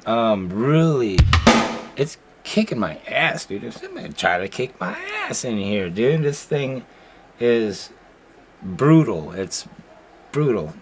Really, it's kicking my ass, dude. I'm gonna try to kick my ass in here, dude. This thing is brutal. It's brutal.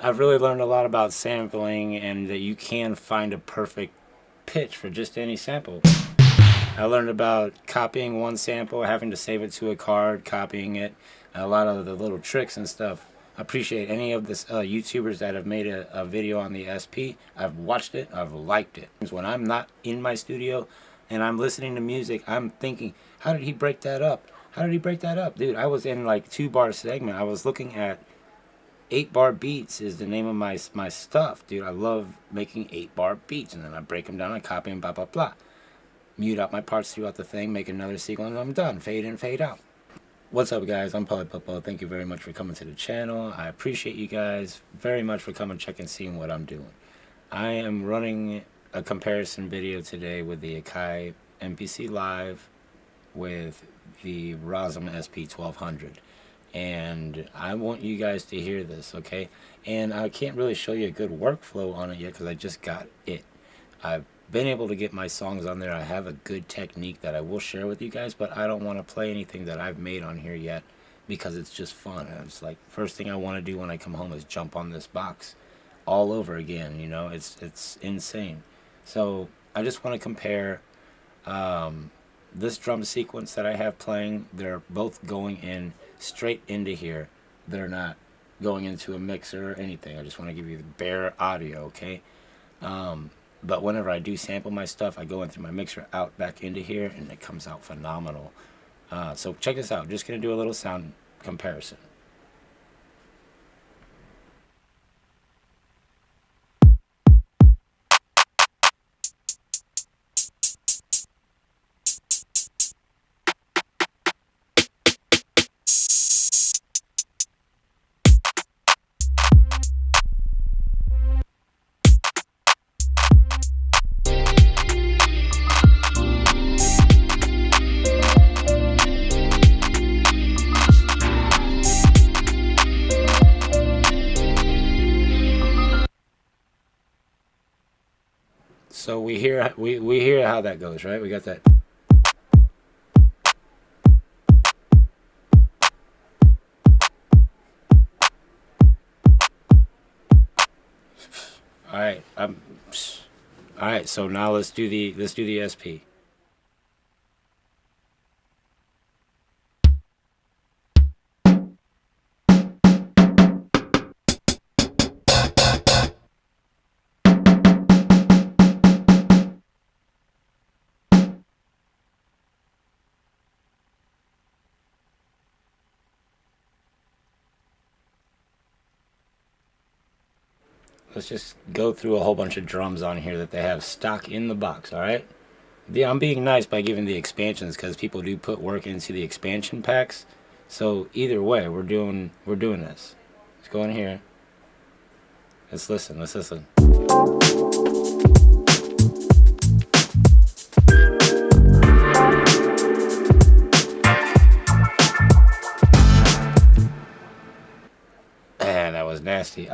I've really learned a lot about sampling and that you can find a perfect pitch for just any sample. I learned about copying one sample, having to save it to a card, copying it, a lot of the little tricks and stuff. I appreciate any of the YouTubers that have made a video on the SP. I've watched it, I've liked it. When I'm not in my studio and I'm listening to music, I'm thinking, how did he break that up? How did he break that up? Dude, I was in like 2-bar segment. I was looking at 8-bar beats is the name of my stuff, dude. I love making 8-bar beats, and then I break them down, I copy them, blah, blah, blah. Mute out my parts throughout the thing, make another sequence, and I'm done. Fade in, fade out. What's up, guys? I'm Popo. Thank you very much for coming to the channel. I appreciate you guys very much for coming, checking, seeing what I'm doing. I am running a comparison video today with the Akai MPC Live with the Rossum Sp1200. And I want you guys to hear this, okay? And I can't really show you a good workflow on it yet because I just got it. I've been able to get my songs on there. I have a good technique that I will share with you guys, but I don't want to play anything that I've made on here yet because it's just fun. And it's like, first thing I want to do when I come home is jump on this box all over again, you know? It's insane. So I just want to compare this drum sequence that I have playing. They're both going in straight into here. They're not going into a mixer or anything. I just want to give you the bare audio, okay? But whenever I do sample my stuff, I go in through my mixer out back into here, and it comes out phenomenal. So check this out. Just going to do a little sound comparison. So we hear how that goes, right? We got that. All right. All right. So now let's do the SP. Let's just go through a whole bunch of drums on here that they have stock in the box, all right? Yeah, I'm being nice by giving the expansions because people do put work into the expansion packs. So either way, we're doing this. Let's go in here. Let's listen. Let's listen. Man, that was nasty.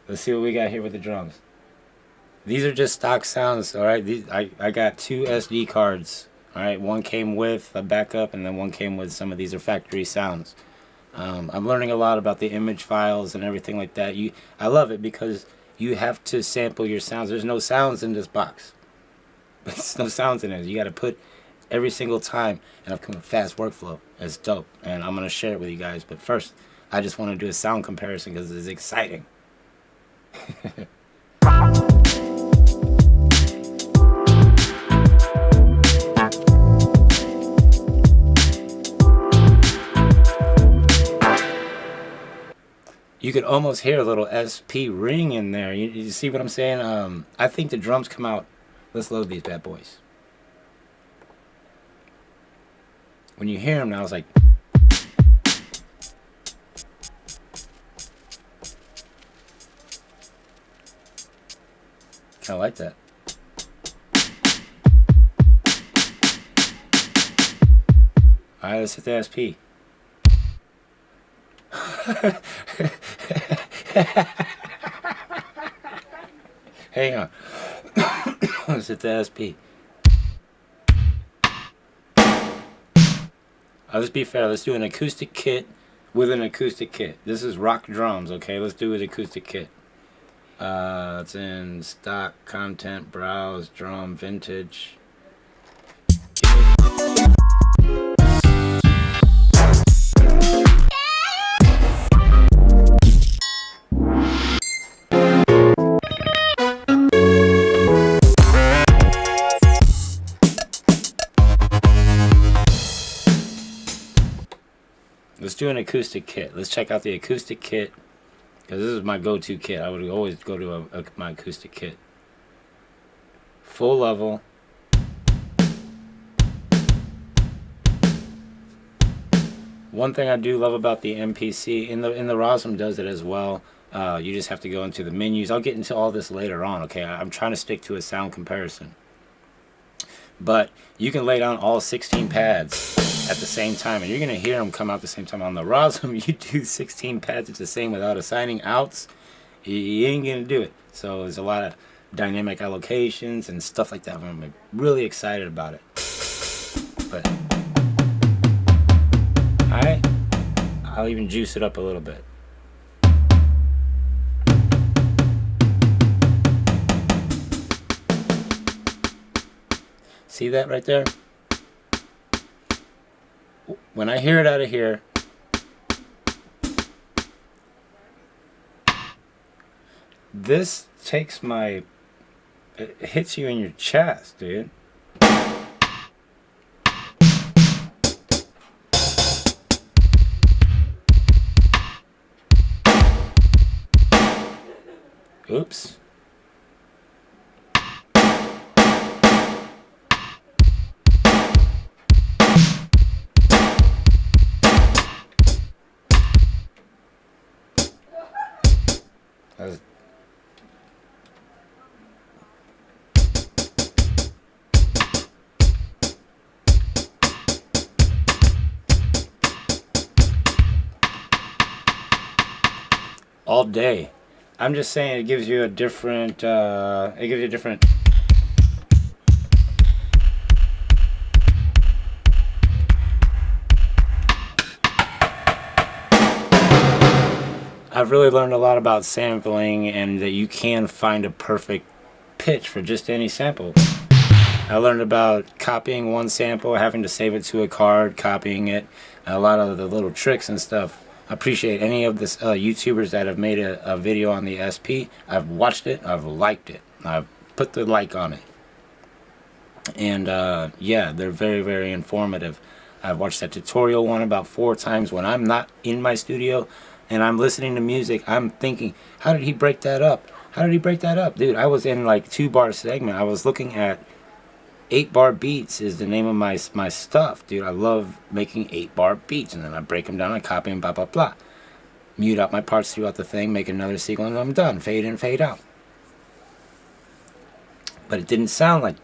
Let's see what we got here with the drums. These are just stock sounds, all right? I got 2 SD cards, all right? One came with a backup, and then one came with some of these are factory sounds. I'm learning a lot about the image files and everything like that. I love it because you have to sample your sounds. There's no sounds in this box. There's no sounds in it. You got to put every single time, and I've come with a fast workflow. It's dope, and I'm going to share it with you guys. But first, I just want to do a sound comparison because it's exciting. You could almost hear a little SP ring in there. You see what I'm saying? I think the drums come out. Let's load these bad boys. When you hear them now, it's like... I like that. Alright, let's hit the SP. Hang on. Let's hit the SP. Let's be fair. Let's do an acoustic kit with an acoustic kit. This is rock drums, okay? Let's do an acoustic kit. It's in stock, content, browse, drum, vintage. Let's do an acoustic kit. Let's check out the acoustic kit, because this is my go-to kit. I would always go to my acoustic kit. Full level. One thing I do love about the MPC, in the Rossum does it as well. You just have to go into the menus. I'll get into all this later on, okay? I'm trying to stick to a sound comparison. But you can lay down all 16 pads at the same time, and you're going to hear them come out the same time. On the Rossum, you do 16 pads at the same without assigning outs, you ain't going to do it. So there's a lot of dynamic allocations and stuff like that. I'm really excited about it. But alright, I'll even juice it up a little bit. See that right there? When I hear it out of here, this takes my, it hits you in your chest, dude. Oops. All day. I'm just saying it gives you a different, I've really learned a lot about sampling, and that you can find a perfect pitch for just any sample. I learned about copying one sample, having to save it to a card, copying it, a lot of the little tricks and stuff. I appreciate any of the YouTubers that have made a video on the SP. I've watched it, I've liked it, I've put the like on it. And yeah, they're very, very informative. I've watched that tutorial one about 4 times when I'm not in my studio and I'm listening to music. I'm thinking, how did he break that up? How did he break that up? Dude, I was in like 2-bar segment. I was looking at 8-bar beats is the name of my stuff, dude. I love making 8-bar beats, and then I break them down, I copy them, blah, blah, blah. Mute out my parts throughout the thing, make another sequence, and I'm done. Fade in, fade out. But it didn't sound like.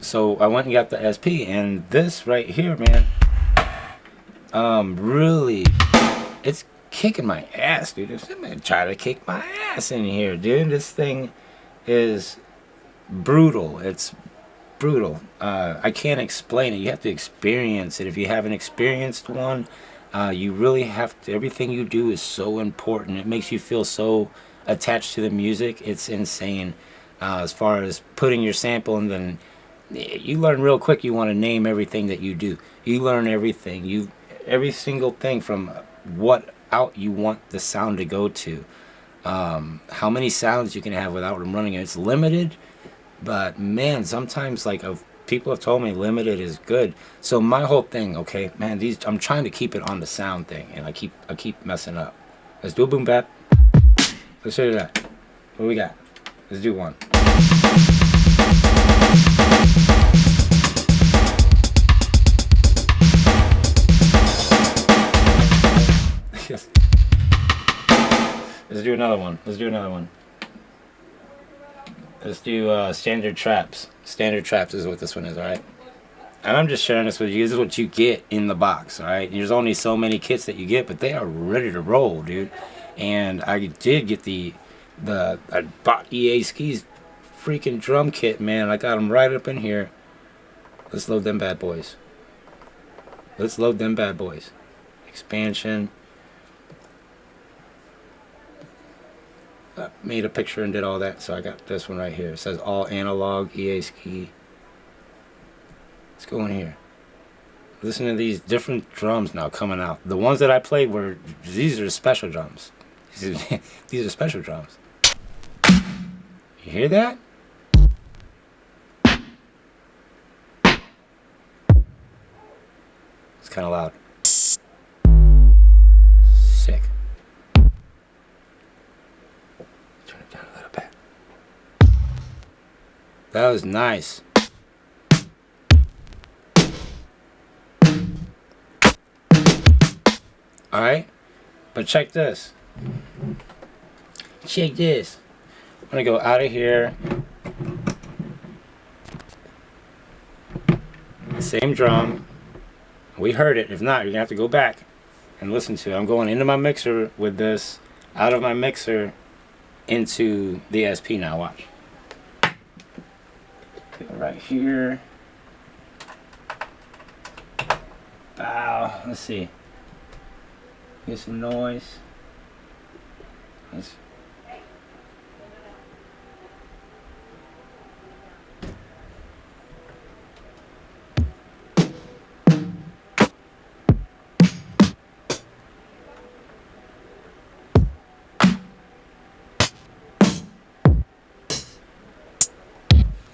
So I went and got the SP, and this right here, man, really, it's kicking my ass, dude. I'm gonna try to kick my ass in here, dude. This thing is brutal. It's brutal. I can't explain it. You have to experience it. If you haven't experienced one, you really have to. Everything you do is so important. It makes you feel so attached to the music. It's insane. As far as putting your sample, and then you learn real quick. You want to name everything that you do. You learn everything. Every single thing from what out you want the sound to go to. How many sounds you can have without them running it. It's limited. But man, sometimes like people have told me limited is good. So my whole thing, okay, man, I'm trying to keep it on the sound thing, and I keep messing up. Let's do a boom bap. Let's do that. What do we got? Let's do one. Let's do another one. Let's do another one. Let's do standard traps. Standard traps is what this one is, alright? And I'm just sharing this with you. This is what you get in the box, alright? There's only so many kits that you get, but they are ready to roll, dude. And I did get I bought EA Ski's freaking drum kit, man. I got them right up in here. Let's load them bad boys. Let's load them bad boys. Expansion. Made a picture and did all that, so I got this one right here. It says all analog EA Ski. Let's go in here. Listen to these different drums now coming out. The ones that I played were, these are special drums. These are special drums. You hear that? It's kind of loud. Sick. Turn it down a little bit. That was nice. Alright? But check this. Check this. I'm gonna go out of here. Same drum. We heard it. If not, you're gonna have to go back and listen to it. I'm going into my mixer with this, out of my mixer into the SP now. Watch. Go right here. Wow. Let's see. Get some noise. Let's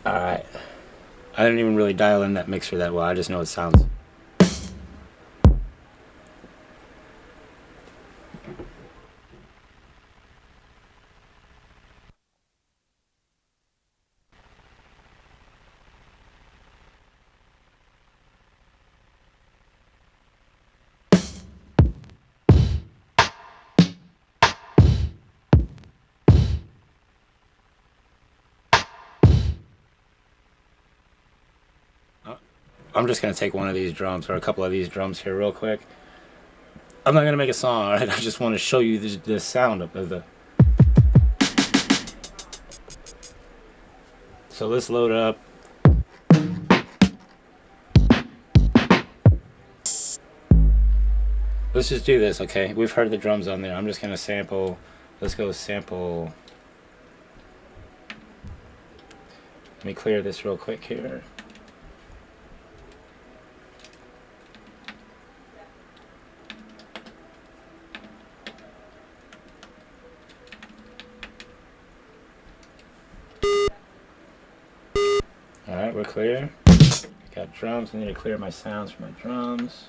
Alright. I didn't even really dial in that mixer that well. I just know it sounds. I'm just going to take one of these drums, or a couple of these drums here real quick. I'm not going to make a song, alright? I just want to show you the sound of the... So let's load up. Let's just do this, okay? We've heard the drums on there. I'm just going to sample. Let's go sample. Let me clear this real quick here. Alright, we're clear. Got drums. I need to clear my sounds from my drums.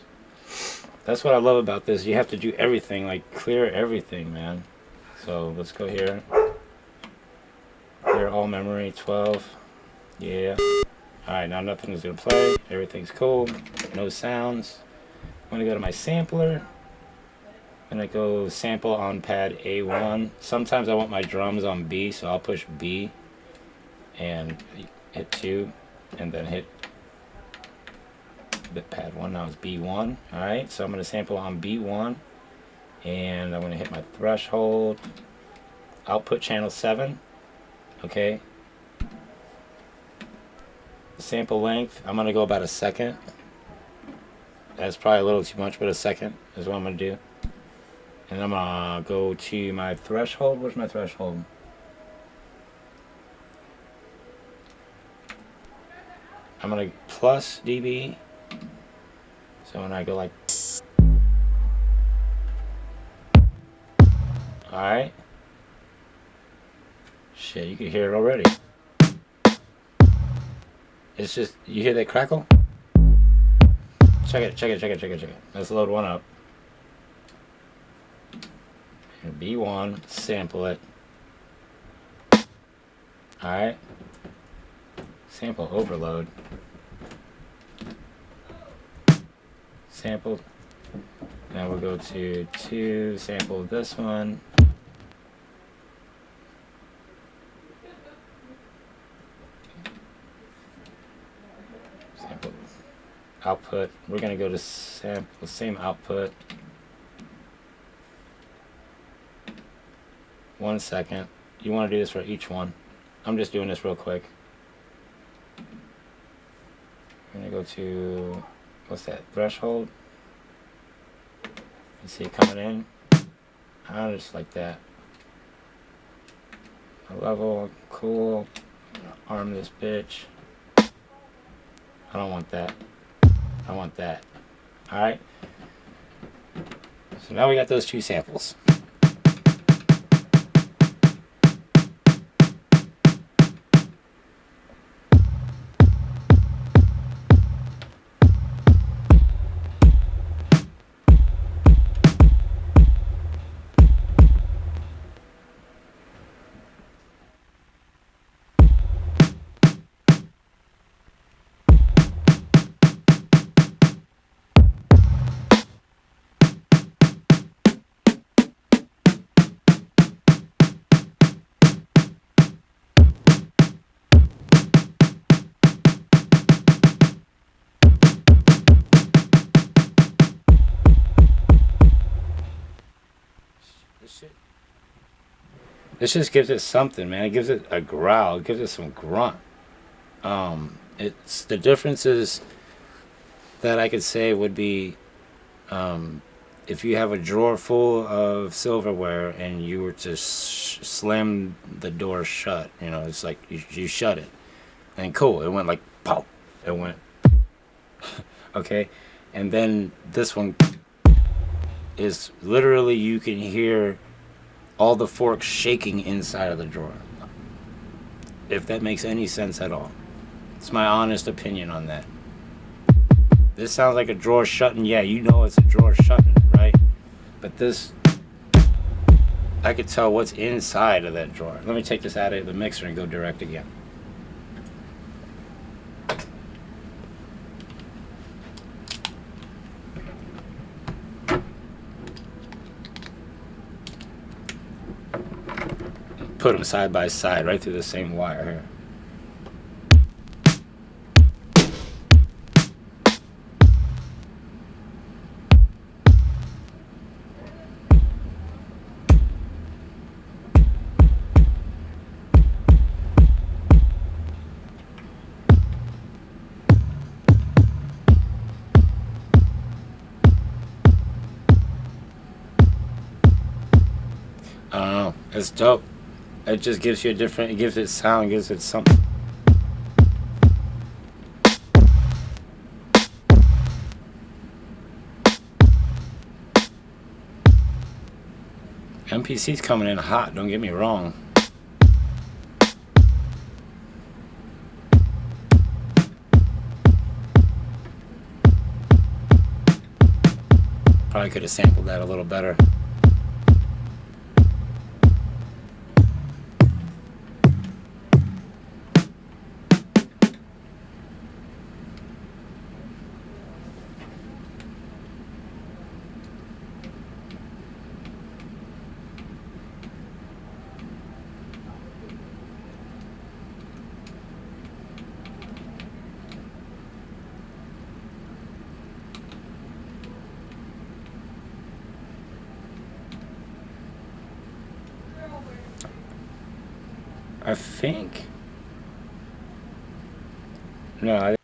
That's what I love about this. You have to do everything, like clear everything, man. So let's go here. Clear all memory, 12. Yeah. Alright, now nothing is going to play. Everything's cool. No sounds. I'm going to go to my sampler. I'm going to go sample on pad A1. Sometimes I want my drums on B, so I'll push B and hit 2 and then hit the pad 1. Now it's B1. Alright, so I'm going to sample on B1 and I'm going to hit my threshold. Output channel 7. Okay. Sample length, I'm going to go about a second. That's probably a little too much, but a second is what I'm going to do. And I'm going to go to my threshold. Where's my threshold? I'm going to plus dB. So when I go like... Alright. Shit, you can hear it already. It's just, you hear that crackle? Check it. Let's load one up. And B1, sample it. Alright. Sample overload. Sampled. Now we'll go to 2, sample this one. output. We're going to go to sample, same output. 1 second. You want to do this for each one. I'm just doing this real quick. I'm going to go to, what's that, threshold. You see it coming in. I just like that. A level, cool. Arm this bitch. I don't want that. I want that. Alright. So now we got those two samples. This just gives it something, man. It gives it a growl. It gives it some grunt. It's the differences that I could say would be if you have a drawer full of silverware and you were to slam the door shut. You know, it's like you shut it, and cool. It went like pop. It went okay, and then this one is literally you can hear all the forks shaking inside of the drawer. If that makes any sense at all. It's my honest opinion on that. This sounds like a drawer shutting. Yeah, you know it's a drawer shutting, right? But this, I could tell what's inside of that drawer. Let me take this out of the mixer and go direct again. Put them side by side right through the same wire here. I don't know. It's dope. It just gives you a different, it gives it sound, gives it something. MPC's coming in hot, don't get me wrong. Probably could have sampled that a little better. I think. No, I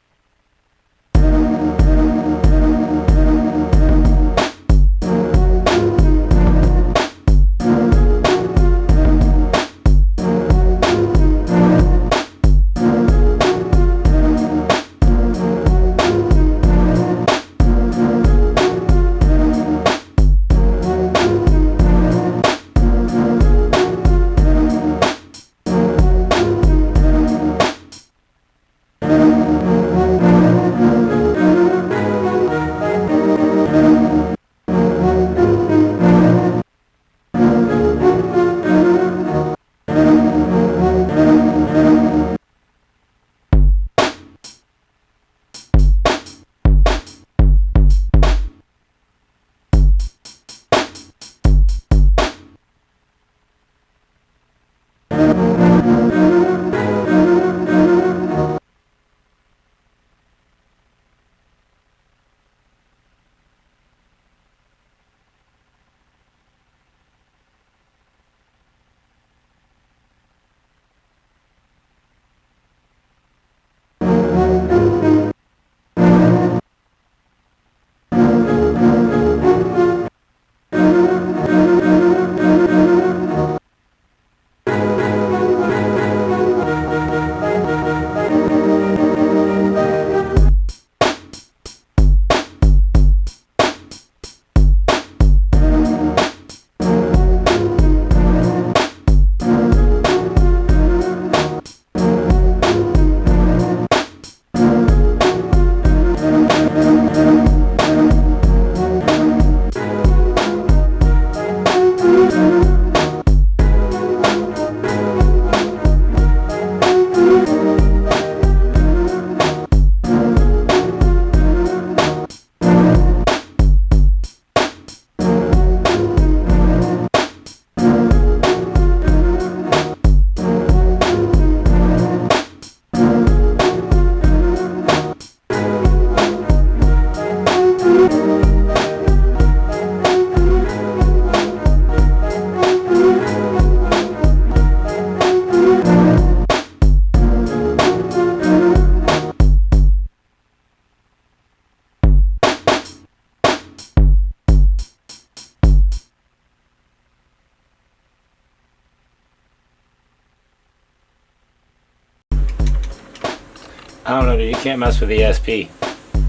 I don't know, dude. You can't mess with the SP.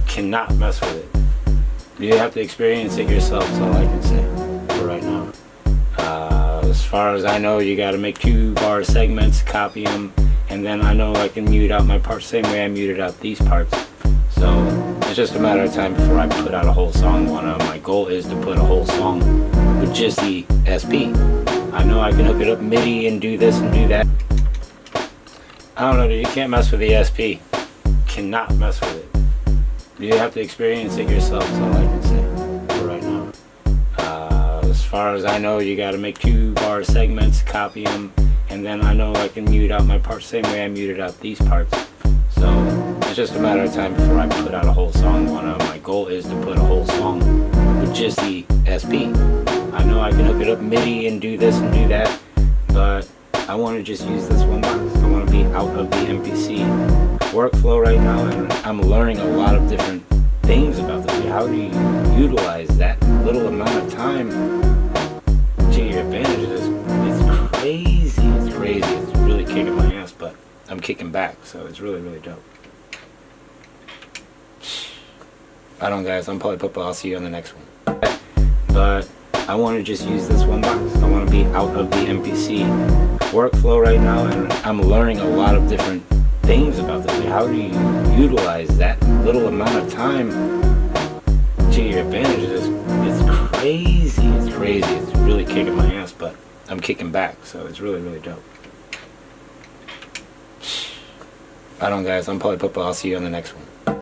Cannot mess with it. You have to experience it yourself, is all I can say for right now. As far as I know, you got to make 2-bar segments, copy them, and then I know I can mute out my parts the same way I muted out these parts. So it's just a matter of time before I put out a whole song. My goal is to put a whole song with just the SP. I know I can hook it up MIDI and do this and do that. I don't know, dude. You can't mess with the SP. Cannot mess with it. You have to experience it yourself, is all I can say for right now. As far as I know, you got to make 2-bar segments, copy them, and then I know I can mute out my parts the same way I muted out these parts. So it's just a matter of time before I put out a whole song. My goal is to put a whole song with just the SP. I know I can hook it up MIDI and do this and do that, but I want to just use this one box. I want to be out of the MPC workflow right now, and I'm learning a lot of different things about this. How do you utilize that little amount of time to your advantage? It's crazy. It's crazy. It's really kicking my ass, but I'm kicking back, so it's really, really dope. I don't, guys. I'm probably football. I'll see you on the next one. But I want to just use this one box. I want to be out of the MPC workflow right now, and I'm learning a lot of different things about this. How do you utilize that little amount of time to your advantage? It's crazy. It's crazy. It's really kicking my ass, but I'm kicking back, so it's really, really dope. I don't, guys. I'm probably football. I'll see you on the next one.